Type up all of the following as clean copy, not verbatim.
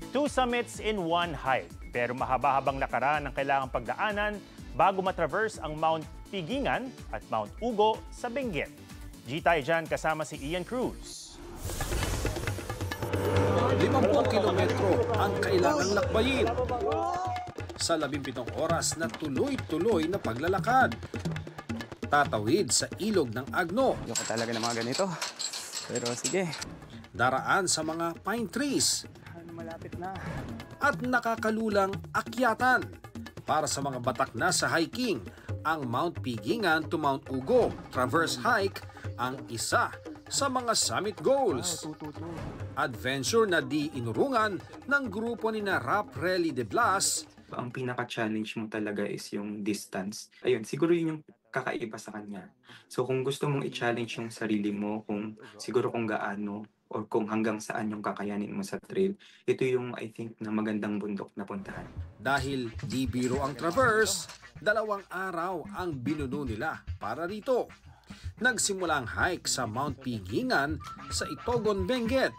Two summits in one hike. Pero mahaba-habang lakaran ang kailangang pagdaanan bago matraverse ang Mount Pigingan at Mount Ugo sa Benguet. Tayo dyan kasama si Ian Cruz. 50 kilometro ang kailangang lakbayin sa 17 oras na tuloy-tuloy na paglalakad. Tatawid sa ilog ng Agno. Ayoko talaga ng mga ganito. Pero sige. Daraan sa mga pine trees. Malapit na. At nakakalulang akyatan. Para sa mga batak na sa hiking, ang Mount Pigingan to Mount Ugo Traverse Hike ang isa sa mga summit goals. Adventure na di inurungan ng grupo ni na Rap Rally de Blas. Ang pinaka-challenge mo talaga is yung distance. Ayun, siguro yun yung kakaiba sa kanya. So kung gusto mong i-challenge yung sarili mo, siguro kung gaano or kung hanggang saan yung kakayanin mo sa trail, ito yung I think na magandang bundok na puntahan. Dahil di biro ang traverse, 2 araw ang binuno nila para rito. Nagsimula ang hike sa Mount Pigingan sa Itogon, Benguet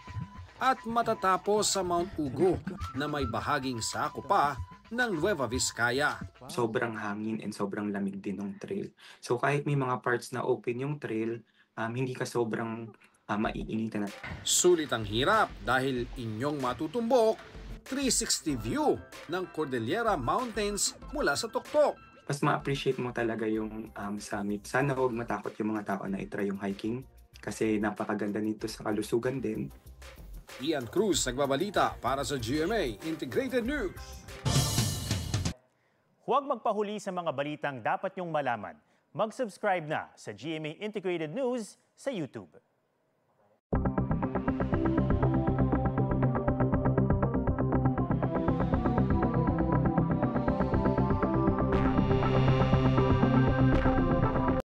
at matatapos sa Mount Ugo na may bahaging sako pa ng Nueva Vizcaya. Sobrang hangin and sobrang lamig din ng trail. So kahit may mga parts na open yung trail, hindi ka sobrang maiinitan. Sulit ang hirap dahil inyong matutumbok 360 view ng Cordillera Mountains mula sa tuktok. Mas ma-appreciate mo talaga yung summit. Sana huwag matakot yung mga tao na itry yung hiking kasi napakaganda nito sa kalusugan din. Ian Cruz nagbabalita para sa GMA Integrated News. Huwag magpahuli sa mga balitang dapat niyong malaman. Mag-subscribe na sa GMA Integrated News sa YouTube.